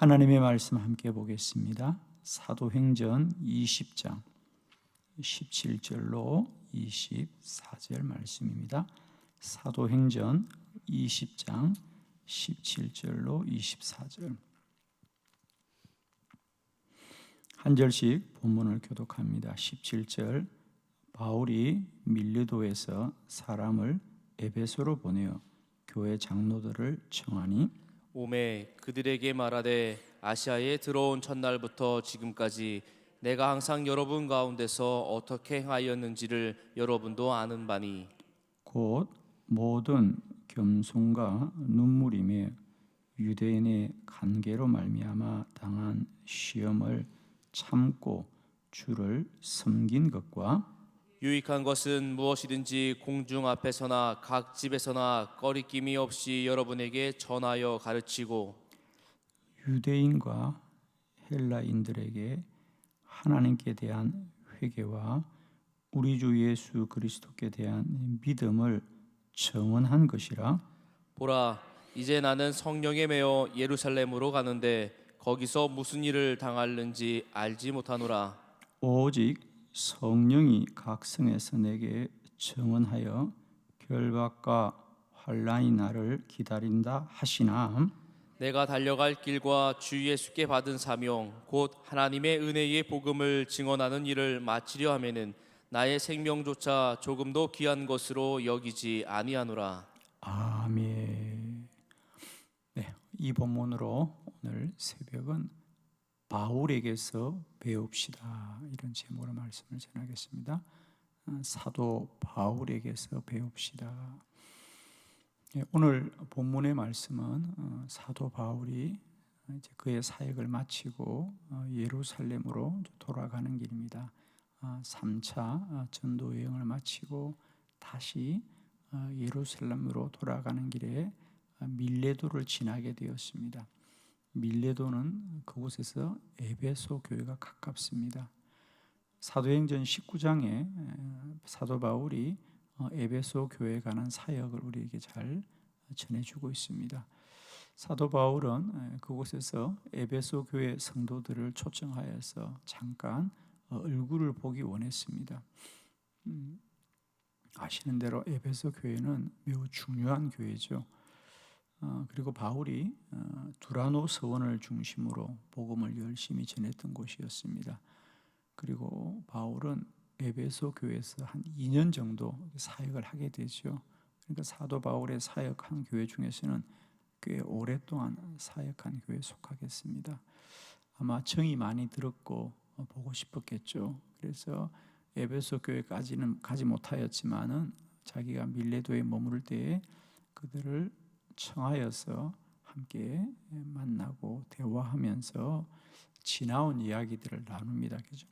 하나님의 말씀 함께 보겠습니다. 사도행전 20장 17절로 24절 말씀입니다. 사도행전 20장 17절로 24절 한 절씩 본문을 교독합니다. 17절 바울이 밀레도에서 사람을 에베소로 보내어 교회 장로들을 청하니 오매 그들에게 말하되 아시아에 들어온 첫날부터 지금까지 내가 항상 여러분 가운데서 어떻게 행하였는지를 여러분도 아는 바니 곧 모든 겸손과 눈물이며 유대인의 관계로 말미암아 당한 시험을 참고 주를 섬긴 것과 유익한 것은 무엇이든지 공중 앞에서나 각 집에서나 꺼리낌이 없이 여러분에게 전하여 가르치고 유대인과 헬라인들에게 하나님께 대한 회개와 우리 주 예수 그리스도께 대한 믿음을 청언한 것이라. 보라 이제 나는 성령에 매여 예루살렘으로 가는데 거기서 무슨 일을 당할는지 알지 못하노라. 오직 성령이 각 성에서 내게 청언하여 결박과 환난이 나를 기다린다 하시나 내가 달려갈 길과 주 예수께 받은 사명 곧 하나님의 은혜의 복음을 증언하는 일을 마치려 하면은 나의 생명조차 조금도 귀한 것으로 여기지 아니하노라. 아멘. 네, 이 본문으로 오늘 새벽은 바울에게서 배웁시다 이런 제목으로 말씀을 전하겠습니다. 사도 바울에게서 배웁시다. 오늘 본문의 말씀은 사도 바울이 이제 그의 사역을 마치고 예루살렘으로 돌아가는 길입니다. 3차 전도 여행을 마치고 다시 예루살렘으로 돌아가는 길에 밀레도를 지나게 되었습니다. 밀레도는 그곳에서 에베소 교회가 가깝습니다. 사도행전 19장에 사도 바울이 에베소 교회에 관한 사역을 우리에게 잘 전해주고 있습니다. 사도 바울은 그곳에서 에베소 교회 성도들을 초청하여서 잠깐 얼굴을 보기 원했습니다. 아시는 대로 에베소 교회는 매우 중요한 교회죠. 그리고 바울이 두라노 서원을 중심으로 복음을 열심히 전했던 곳이었습니다. 그리고 바울은 에베소 교회에서 한 2년 정도 사역을 하게 되죠. 그러니까 사도 바울의 사역한 교회 중에서는 꽤 오랫동안 사역한 교회에 속하겠습니다. 아마 정이 많이 들었고 보고 싶었겠죠. 그래서 에베소 교회까지는 가지 못하였지만은 자기가 밀레도에 머무를 때에 그들을 청하여서 함께 만나고 대화하면서 지나온 이야기들을 나눕니다. 그죠?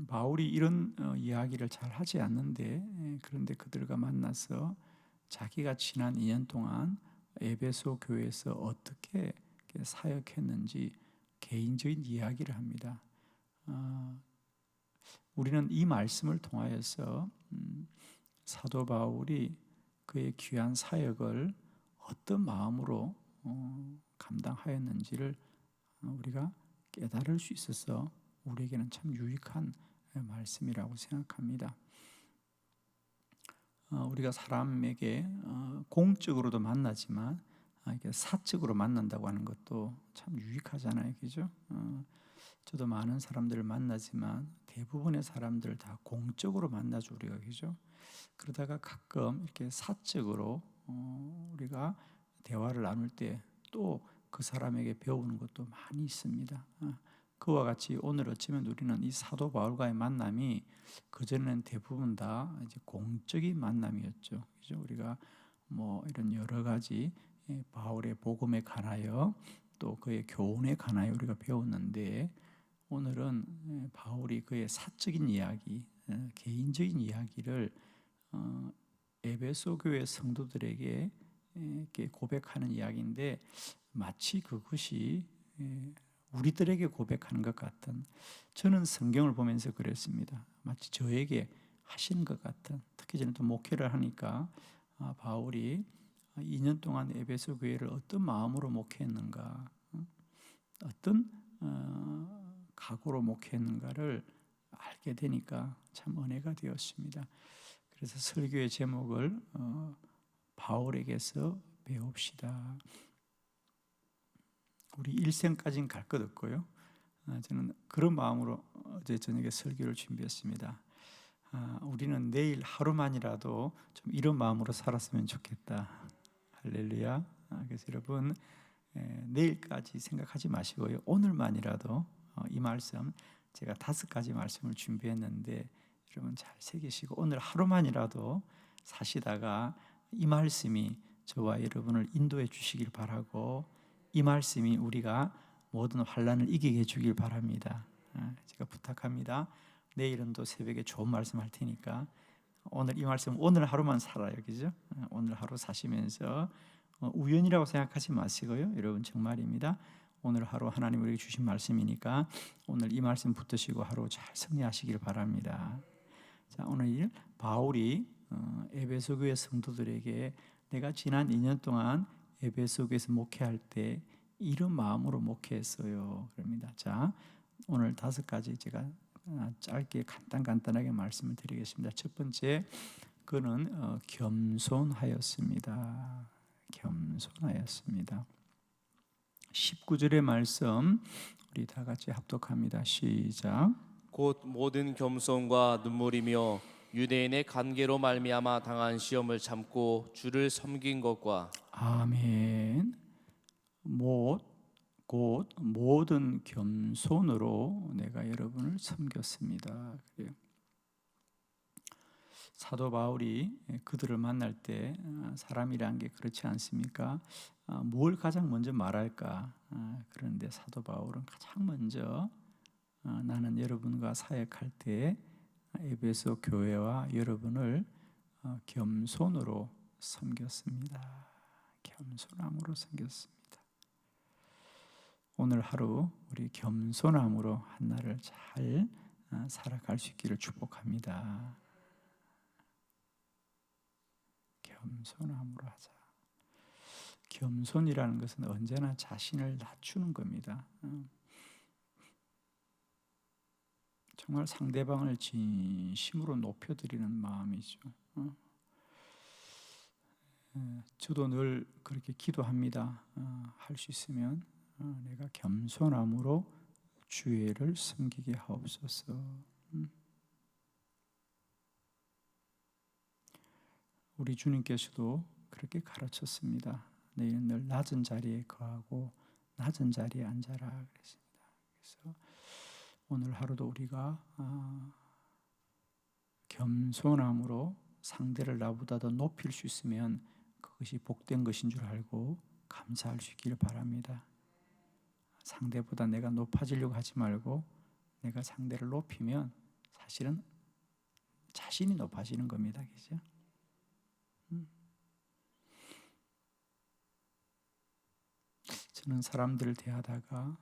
바울이 이런 이야기를 잘 하지 않는데 그런데 그들과 만나서 자기가 지난 2년 동안 에베소 교회에서 어떻게 사역했는지 개인적인 이야기를 합니다. 우리는 이 말씀을 통하여서 사도 바울이 그의 귀한 사역을 어떤 마음으로 감당하였는지를 우리가 깨달을 수 있어서 우리에게는 참 유익한 말씀이라고 생각합니다. 우리가 사람에게 공적으로도 만나지만 이렇게 사적으로 만난다고 하는 것도 참 유익하잖아요, 그죠? 저도 많은 사람들을 만나지만 대부분의 사람들 다 공적으로 만나죠, 우리가, 그죠? 그러다가 가끔 이렇게 사적으로 우리가 대화를 나눌 때 또 그 사람에게 배우는 것도 많이 있습니다. 그와 같이 오늘 어쩌면 우리는 이 사도 바울과의 만남이 그전에는 대부분 다 이제 공적인 만남이었죠. 그죠? 우리가 뭐 이런 여러 가지 바울의 복음에 관하여 또 그의 교훈에 관하여 우리가 배웠는데 오늘은 바울이 그의 사적인 이야기, 개인적인 이야기를 에베소 교회 성도들에게 이렇게 고백하는 이야기인데 마치 그것이 우리들에게 고백하는 것 같은, 저는 성경을 보면서 그랬습니다. 마치 저에게 하신 것 같은, 특히 저는 또 목회를 하니까 바울이 2년 동안 에베소 교회를 어떤 마음으로 목회했는가, 어떤 각오로 목회했는가를 알게 되니까 참 은혜가 되었습니다. 그래서 설교의 제목을 바울에게서 배웁시다. 우리 일생까지는 갈 것 없고요. 저는 그런 마음으로 어제 저녁에 설교를 준비했습니다. 우리는 내일 하루만이라도 좀 이런 마음으로 살았으면 좋겠다. 할렐루야. 그래서 여러분 내일까지 생각하지 마시고요. 오늘만이라도 이 말씀 제가 5가지 말씀을 준비했는데 여러분 잘 새기시고 오늘 하루만이라도 사시다가 이 말씀이 저와 여러분을 인도해 주시길 바라고 이 말씀이 우리가 모든 환난을 이기게 해주길 바랍니다. 제가 부탁합니다. 내일은 또 새벽에 좋은 말씀 할 테니까 오늘 이 말씀 오늘 하루만 살아요, 그죠? 오늘 하루 사시면서 우연이라고 생각하지 마시고요. 여러분 정말입니다. 오늘 하루 하나님 우리에게 주신 말씀이니까 오늘 이 말씀 붙드시고 하루 잘 승리하시길 바랍니다. 자, 오늘 바울이 에베소 교회 성도들에게 내가 지난 2년 동안 에베소 교회에서 목회할 때 이런 마음으로 목회했어요. 그럽니다. 자, 오늘 5가지 제가 짧게 간단하게 말씀을 드리겠습니다. 첫 번째, 그는 겸손하였습니다. 겸손하였습니다. 19절의 말씀 우리 다 같이 합독합니다. 시작. 곧 모든 겸손과 눈물이며 유대인의 관계로 말미암아 당한 시험을 참고 주를 섬긴 것과 아멘. 곧 모든 겸손으로 내가 여러분을 섬겼습니다. 그래요. 사도 바울이 그들을 만날 때 사람이란 게 그렇지 않습니까? 뭘 가장 먼저 말할까? 그런데 사도 바울은 가장 먼저 나는 여러분과 사역할 때 에베소 교회와 여러분을 겸손으로 섬겼습니다. 겸손함으로 섬겼습니다. 오늘 하루 우리 겸손함으로 한 날을 잘 살아갈 수 있기를 축복합니다. 겸손함으로 하자. 겸손이라는 것은 언제나 자신을 낮추는 겁니다. 정말 상대방을 진심으로 높여드리는 마음이죠. 저도 늘 그렇게 기도합니다. 할 수 있으면 내가 겸손함으로 주의를 섬기게 하옵소서. 우리 주님께서도 그렇게 가르쳤습니다. 너희는 늘 낮은 자리에 거하고 낮은 자리에 앉아라 그랬습니다. 그래서 오늘 하루도 우리가 겸손함으로 상대를 나보다 더 높일 수 있으면 그것이 복된 것인 줄 알고 감사할 수 있기를 바랍니다. 상대보다 내가 높아지려고 하지 말고 내가 상대를 높이면 사실은 자신이 높아지는 겁니다. 그죠? 저는 사람들을 대하다가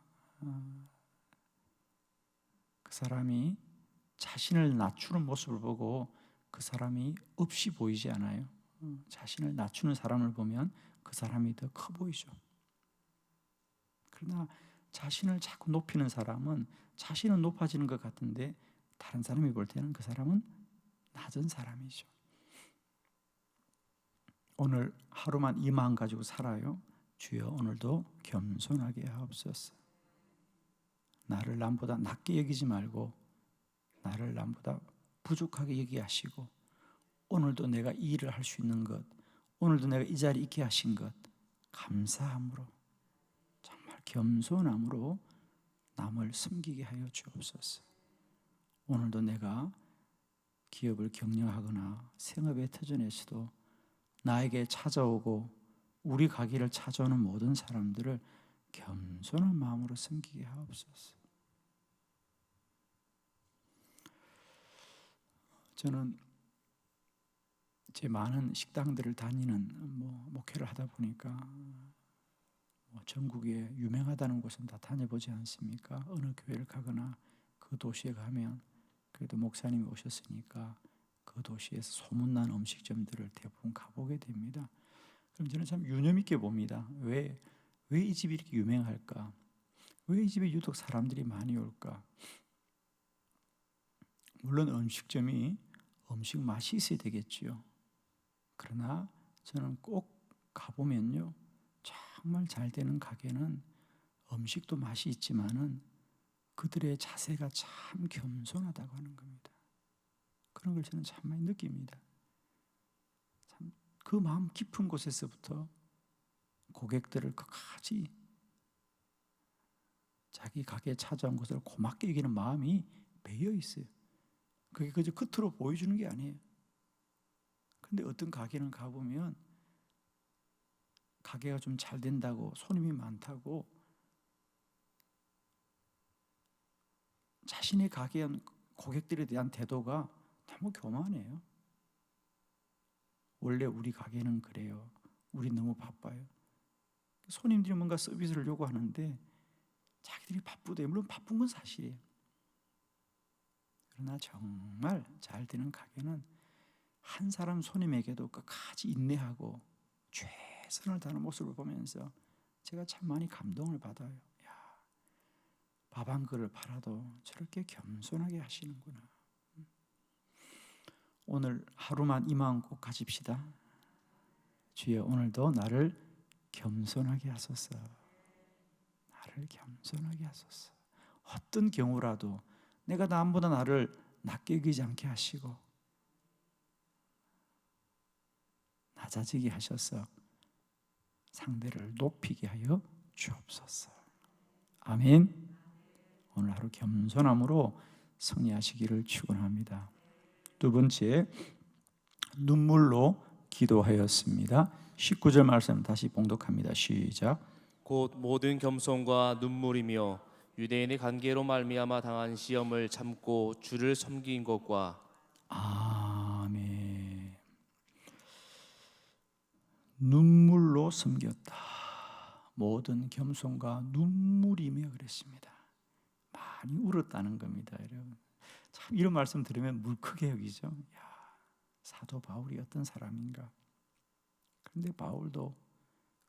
그 사람이 자신을 낮추는 모습을 보고 그 사람이 없이 보이지 않아요. 자신을 낮추는 사람을 보면 그 사람이 더 커 보이죠. 그러나 자신을 자꾸 높이는 사람은 자신은 높아지는 것 같은데 다른 사람이 볼 때는 그 사람은 낮은 사람이죠. 오늘 하루만 이 마음 가지고 살아요. 주여 오늘도 겸손하게 하옵소서. 나를 남보다 낮게 여기지 말고 나를 남보다 부족하게 여기게 하시고 오늘도 내가 이 일을 할 수 있는 것, 오늘도 내가 이 자리에 있게 하신 것 감사함으로 정말 겸손함으로 남을 섬기게 하여 주옵소서. 오늘도 내가 기업을 경영하거나 생업의 터전에서도 나에게 찾아오고 우리 가기를 찾아오는 모든 사람들을 겸손한 마음으로 섬기게 하옵소서. 저는 제 많은 식당들을 다니는 목회를 하다 보니까 전국에 유명하다는 곳은 다 다녀보지 않습니까? 어느 교회를 가거나 그 도시에 가면 그래도 목사님이 오셨으니까 그 도시에서 소문난 음식점들을 대부분 가보게 됩니다. 그럼 저는 참 유념 있게 봅니다. 왜 이 집이 이렇게 유명할까? 왜 이 집에 유독 사람들이 많이 올까? 물론 음식점이 음식 맛이 있어야 되겠지요. 그러나 저는 꼭 가보면요, 정말 잘 되는 가게는 음식도 맛이 있지만은 그들의 자세가 참 겸손하다고 하는 겁니다. 그런 걸 저는 참 많이 느낍니다. 참 그 마음 깊은 곳에서부터 고객들을 끝까지 자기 가게에 찾아온 것을 고맙게 여기는 마음이 배어 있어요. 그게 그저 겉으로 보여주는 게 아니에요. 근데 어떤 가게는 가보면 가게가 좀 잘 된다고, 손님이 많다고 자신의 가게에 고객들에 대한 태도가 너무 교만해요. 원래 우리 가게는 그래요. 우리 너무 바빠요. 손님들이 뭔가 서비스를 요구하는데 자기들이 바쁘대요. 물론 바쁜 건 사실이에요. 그러나 정말 잘 되는 가게는 한 사람 손님에게도 끝까지 인내하고 최선을 다하는 모습을 보면서 제가 참 많이 감동을 받아요. 밥 한 그릇 팔아도 저렇게 겸손하게 하시는구나. 오늘 하루만 이 마음 꼭 가집시다. 주여, 오늘도 나를 겸손하게 하소서. 나를 겸손하게 하소서. 어떤 경우라도 내가 남보다 나를 낮게 여기지 않게 하시고 낮아지게 하셔서 상대를 높이게 하여 주옵소서. 아멘. 오늘 하루 겸손함으로 승리하시기를 축원합니다. 두 번째, 눈물로 기도하였습니다. 19절 말씀 다시 봉독합니다. 시작. 곧 모든 겸손과 눈물이며 유대인의 관계로 말미암아 당한 시험을 참고 주를 섬긴 것과 아멘. 눈물로 섬겼다. 모든 겸손과 눈물이며 그랬습니다. 많이 울었다는 겁니다, 여러분. 참 이런 말씀 들으면 물크게 여기죠. 야, 사도 바울이 어떤 사람인가. 그런데 바울도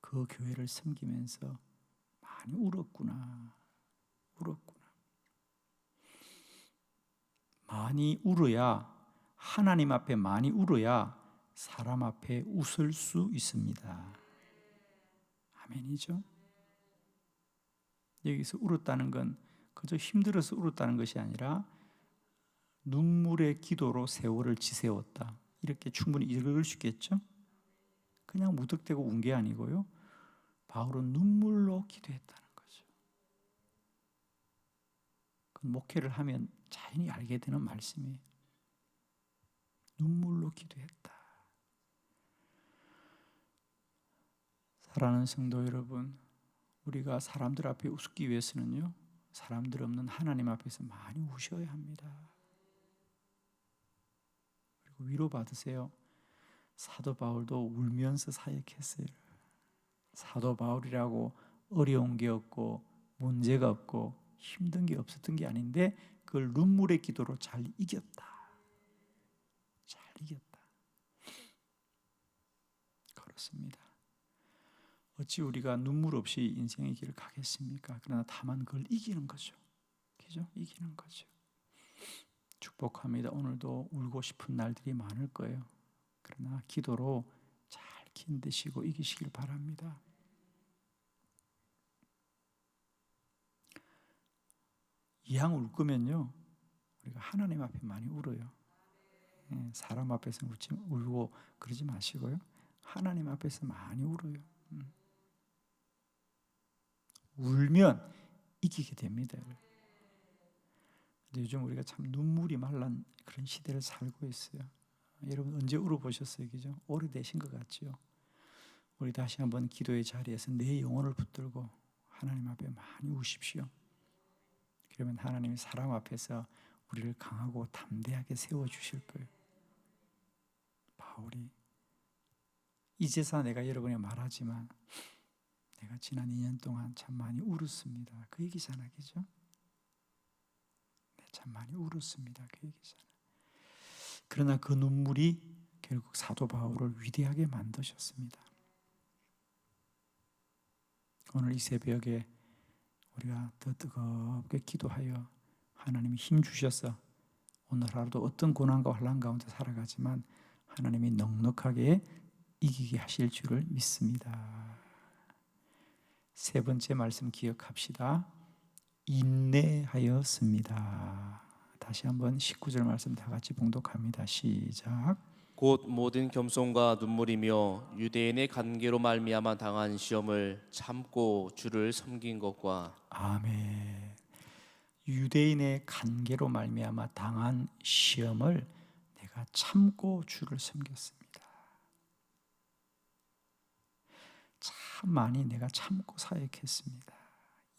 그 교회를 섬기면서 많이 울었구나. 많이 울어야, 하나님 앞에 많이 울어야 사람 앞에 웃을 수 있습니다. 아멘이죠. 여기서 울었다는 건 그저 힘들어서 울었다는 것이 아니라 눈물의 기도로 세월을 지새웠다. 이렇게 충분히 읽을 수 있겠죠. 그냥 무턱대고 운 게 아니고요, 바울은 눈물로 기도했다는 거죠. 그 목회를 하면 자연히 알게 되는 말씀이에요. 눈물로 기도했다. 사랑하는 성도 여러분, 우리가 사람들 앞에 웃기 위해서는요, 사람들 없는 하나님 앞에서 많이 우셔야 합니다. 그리고 위로받으세요. 사도 바울도 울면서 사역했어요. 사도 바울이라고 어려운 게 없고 문제가 없고 힘든 게 없었던 게 아닌데 그걸 눈물의 기도로 잘 이겼다. 그렇습니다. 어찌 우리가 눈물 없이 인생의 길을 가겠습니까? 그러나 다만 그걸 이기는 거죠. 그죠? 이기는 거죠. 축복합니다. 오늘도 울고 싶은 날들이 많을 거예요. 그러나 기도로 잘 견디시고 이기시길 바랍니다. 이왕 울 거면요, 우리가 하나님 앞에 많이 울어요. 사람 앞에서 울고 그러지 마시고요, 하나님 앞에서 많이 울어요. 울면 이기게 됩니다. 근데 요즘 우리가 참 눈물이 말란 그런 시대를 살고 있어요. 여러분 언제 울어보셨어요? 그죠? 오래되신 것 같죠? 우리 다시 한번 기도의 자리에서 내 영혼을 붙들고 하나님 앞에 많이 우십시오. 그러면 하나님이 사람 앞에서 우리를 강하고 담대하게 세워주실 거예요. 바울이 이제서 내가 여러분에 말하지만 내가 지난 2년 동안 참 많이 울었습니다. 그 얘기잖아, 그죠? 참 많이 울었습니다. 그 얘기잖아. 그러나 그 눈물이 결국 사도 바울을 위대하게 만드셨습니다. 오늘 이 새벽에 우리가 더 뜨겁게 기도하여 하나님이 힘 주셔서 오늘 하루도 어떤 고난과 환난 가운데 살아가지만 하나님이 넉넉하게 이기게 하실 줄을 믿습니다. 세 번째 말씀 기억합시다. 인내하였습니다. 다시 한번 19절 말씀 다 같이 봉독합니다. 시작. 곧 모든 겸손과 눈물이며 유대인의 관계로 말미암아 당한 시험을 참고 주를 섬긴 것과 아멘. 유대인의 간계로 말미암아 당한 시험을 내가 참고 주를 섬겼습니다. 참 많이 내가 참고 사역했습니다.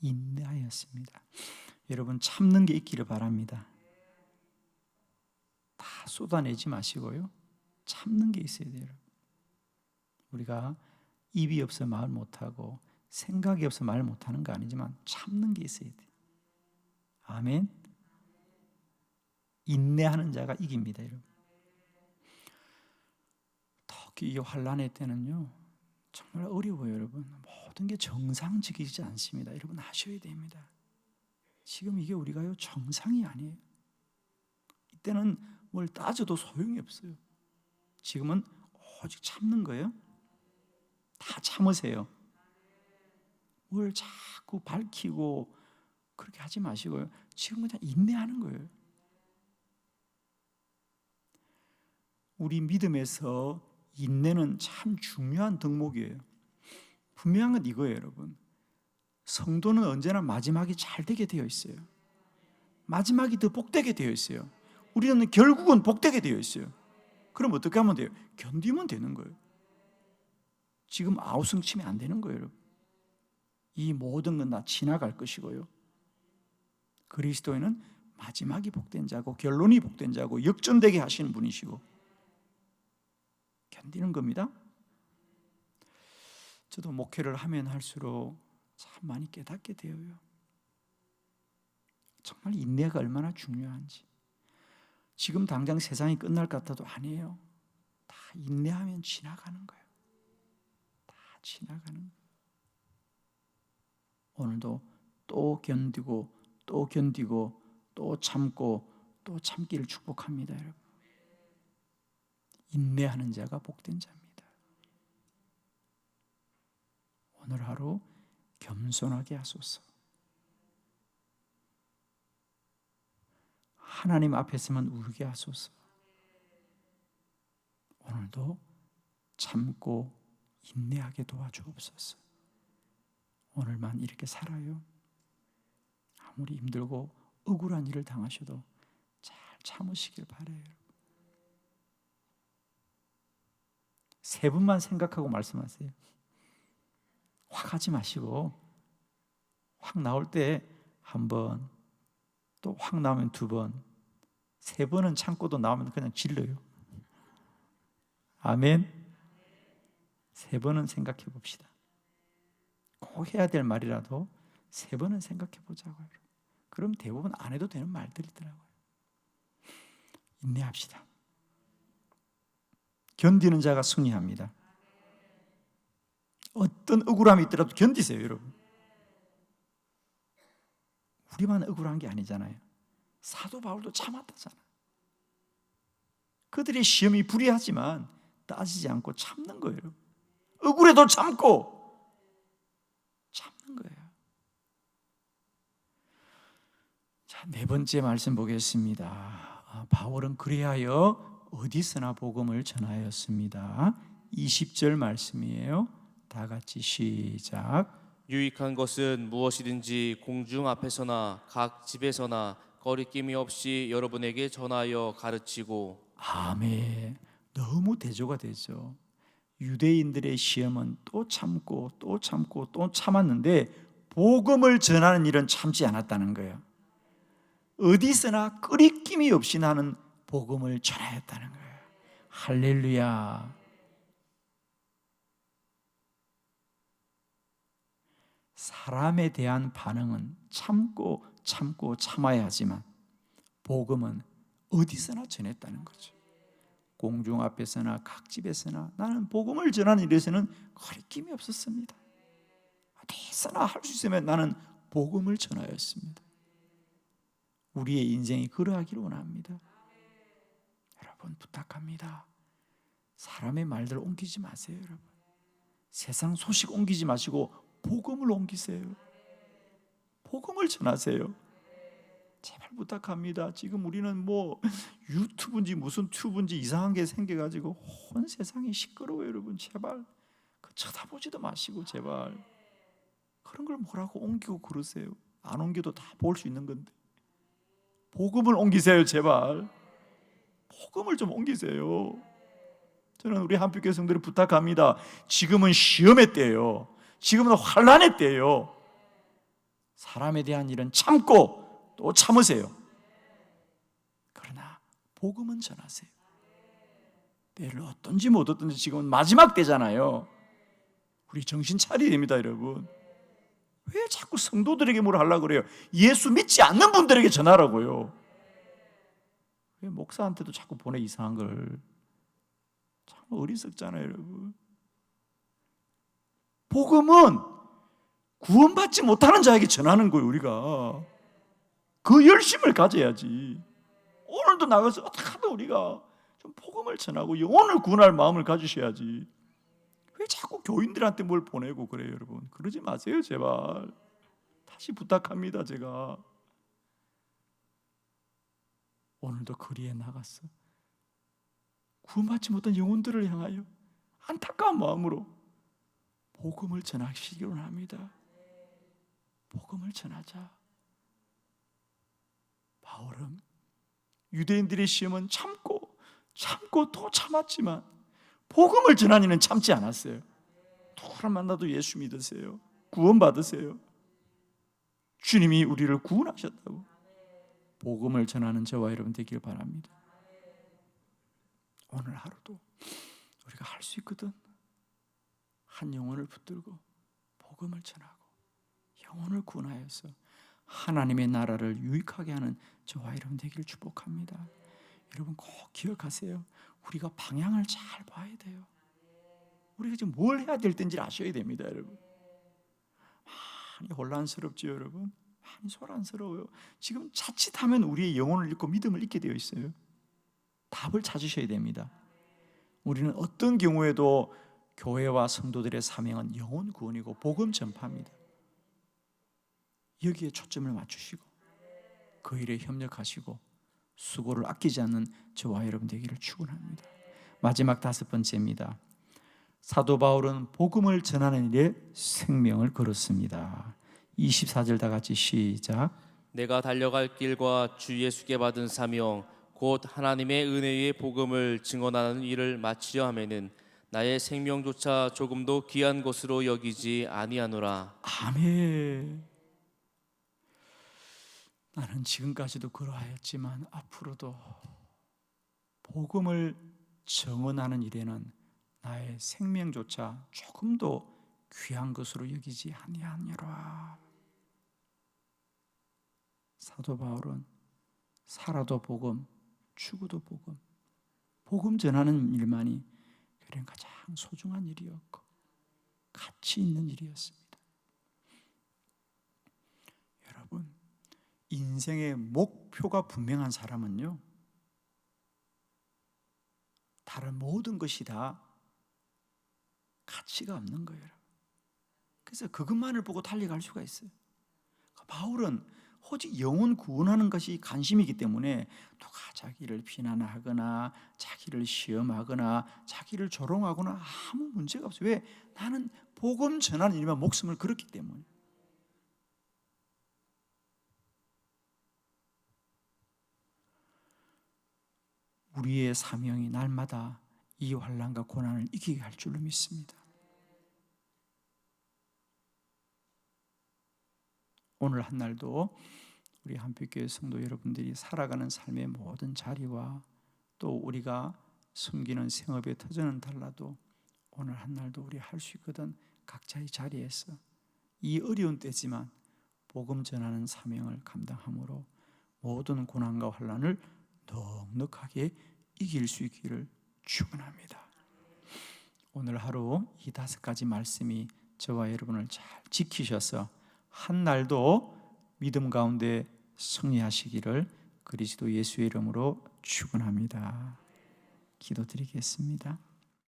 인내하였습니다. 여러분 참는 게 있기를 바랍니다. 다 쏟아내지 마시고요. 참는 게 있어야 돼요. 우리가 입이 없어 말 못하고 생각이 없어 말 못하는 거 아니지만 참는 게 있어야 돼요. 아멘. 인내하는 자가 이깁니다, 여러분. 특히 이 환난의 때는요 정말 어려워요, 여러분. 모든 게 정상적이지 않습니다. 여러분 하셔야 됩니다. 지금 이게 우리가요 정상이 아니에요. 이때는 뭘 따져도 소용이 없어요. 지금은 오직 참는 거예요. 다 참으세요. 뭘 자꾸 밝히고 그렇게 하지 마시고요. 지금 그냥 인내하는 거예요. 우리 믿음에서 인내는 참 중요한 덕목이에요. 분명한 건 이거예요, 여러분. 성도는 언제나 마지막이 잘 되게 되어 있어요. 마지막이 더 복되게 되어 있어요. 우리는 결국은 복되게 되어 있어요. 그럼 어떻게 하면 돼요? 견디면 되는 거예요. 지금 아우성치면 안 되는 거예요, 여러분. 이 모든 건 다 지나갈 것이고요. 그리스도인은 마지막이 복된 자고 결론이 복된 자고 역전되게 하시는 분이시고 견디는 겁니다. 저도 목회를 하면 할수록 참 많이 깨닫게 되어요. 정말 인내가 얼마나 중요한지. 지금 당장 세상이 끝날 것 같아도 아니에요. 다 인내하면 지나가는 거예요. 다 지나가는 거예요. 오늘도 또 견디고 또 견디고 또 참고 또 참기를 축복합니다, 여러분. 인내하는 자가 복된 자입니다. 오늘 하루 겸손하게 하소서. 하나님 앞에 서만 울게 하소서. 오늘도 참고 인내하게 도와주옵소서. 오늘만 이렇게 살아요. 아무리 힘들고 억울한 일을 당하셔도 잘 참으시길 바라요. 세 분만 생각하고 말씀하세요. 확 하지 마시고 확 나올 때 한 번, 또 확 나오면 두 번, 세 번은 참고도 나오면 그냥 질러요. 아멘. 세 번은 생각해 봅시다. 꼭 해야 될 말이라도 세 번은 생각해 보자고요. 그럼 대부분 안 해도 되는 말들이더라고요. 인내합시다. 견디는 자가 승리합니다. 어떤 억울함이 있더라도 견디세요, 여러분. 우리만 억울한 게 아니잖아요. 사도 바울도 참았다잖아. 그들의 시험이 불이하지만 따지지 않고 참는 거예요. 억울해도 참고 참는 거예요. 자, 네 번째 말씀 보겠습니다. 바울은 그리하여 어디서나 복음을 전하였습니다. 20절 말씀이에요. 다 같이 시작. 유익한 것은 무엇이든지 공중 앞에서나 각 집에서나 거리낌이 없이 여러분에게 전하여 가르치고. 아멘. 너무 대조가 되죠. 유대인들의 시험은 또 참고 또 참고 또 참았는데 복음을 전하는 일은 참지 않았다는 거예요. 어디서나 끄리낌이 없이 나는 복음을 전하였다는 거예요. 할렐루야. 사람에 대한 반응은 참고 참아야 하지만 복음은 어디서나 전했다는 거죠. 공중 앞에서나 각 집에서나 나는 복음을 전하는 일에서는 거리낌이 없었습니다. 어디서나 할 수 있으면 나는 복음을 전하였습니다. 우리의 인생이 그러하기를 원합니다. 여러분 부탁합니다. 사람의 말들 옮기지 마세요. 여러분 세상 소식 옮기지 마시고 복음을 옮기세요. 복음을 전하세요. 제발 부탁합니다. 지금 우리는 뭐 유튜브인지 무슨 튜브인지 이상한 게 생겨가지고 온 세상이 시끄러워요. 여러분 제발 그 쳐다보지도 마시고 제발 그런 걸 뭐라고 옮기고 그러세요. 안 옮겨도 다 볼 수 있는 건데 복음을 옮기세요. 제발 복음을 좀 옮기세요. 저는 우리 한빛교회 성도들 부탁합니다. 지금은 시험의 때예요. 지금은 환난의 때예요. 사람에 대한 일은 참고 또 참으세요. 그러나 복음은 전하세요. 때를 어떤지 못 어떤지 지금은 마지막 때잖아요. 우리 정신 차려야 됩니다. 여러분 왜 자꾸 성도들에게 뭘 하려고 그래요? 예수 믿지 않는 분들에게 전하라고요. 왜 목사한테도 자꾸 보내 이상한 걸. 참 어리석잖아요. 여러분 복음은 구원받지 못하는 자에게 전하는 거예요. 우리가 그 열심을 가져야지. 오늘도 나가서 어떻게 하든 우리가 좀 복음을 전하고 영혼을 구원할 마음을 가지셔야지. 왜 자꾸 교인들한테 뭘 보내고 그래요? 여러분 그러지 마세요. 제발 다시 부탁합니다. 제가 오늘도 거리에 나갔어 구원받지 못한 영혼들을 향하여 안타까운 마음으로 복음을 전하시기 원합니다. 복음을 전하자. 바울은 유대인들의 시험은 참고 또 참았지만 복음을 전하는 이는 참지 않았어요. 누구를 만나도 예수 믿으세요. 구원 받으세요. 주님이 우리를 구원하셨다고 복음을 전하는 저와 여러분 되길 바랍니다. 오늘 하루도 우리가 할 수 있거든. 한 영혼을 붙들고 복음을 전하고 영혼을 구원하여서 하나님의 나라를 유익하게 하는 저와 여러분 되기를 축복합니다. 여러분 꼭 기억하세요. 우리가 방향을 잘 봐야 돼요. 우리가 지금 뭘 해야 될 때인지 아셔야 됩니다. 여러분 많이 혼란스럽죠. 여러분 많이 소란스러워요. 지금 자칫하면 우리의 영혼을 잃고 믿음을 잃게 되어 있어요. 답을 찾으셔야 됩니다. 우리는 어떤 경우에도 교회와 성도들의 사명은 영혼 구원이고 복음 전파입니다. 여기에 초점을 맞추시고 그 일에 협력하시고 수고를 아끼지 않는 저와 여러분 되기를 축원합니다. 마지막 5번째입니다. 사도 바울은 복음을 전하는 일에 생명을 걸었습니다. 24절 다 같이 시작. 내가 달려갈 길과 주 예수께 받은 사명 곧 하나님의 은혜의 복음을 증언하는 일을 마치려 하면은 나의 생명조차 조금도 귀한 것으로 여기지 아니하노라. 아멘. 나는 지금까지도 그러하였지만 앞으로도 복음을 증언하는 일에는 나의 생명조차 조금도 귀한 것으로 여기지 아니하노라. 사도 바울은 살아도 복음, 죽어도 복음, 복음 전하는 일만이 그런 가장 소중한 일이었고 가치 있는 일이었습니다. 여러분, 인생의 목표가 분명한 사람은요, 다른 모든 것이 다 가치가 없는 거예요. 그래서 그것만을 보고 달려갈 수가 있어요. 바울은 오직 영혼 구원하는 것이 관심이기 때문에 누가 자기를 비난하거나 자기를 시험하거나 자기를 조롱하거나 아무 문제가 없어요. 왜? 나는 복음 전하는 일만 목숨을 걸었기 때문에. 우리의 사명이 날마다 이 환난과 고난을 이기게 할 줄로 믿습니다. 오늘 한 날도 우리 한빛교회 성도 여러분들이 살아가는 삶의 모든 자리와 또 우리가 섬기는 생업의 터전은 달라도 오늘 한 날도 우리 할 수 있거든. 각자의 자리에서 이 어려운 때지만 복음 전하는 사명을 감당함으로 모든 고난과 환난을 넉넉하게 이길 수 있기를 축원합니다. 오늘 하루 이 5가지 말씀이 저와 여러분을 잘 지키셔서 한 날도 믿음 가운데 승리하시기를 그리스도 예수의 이름으로 축원합니다. 기도드리겠습니다.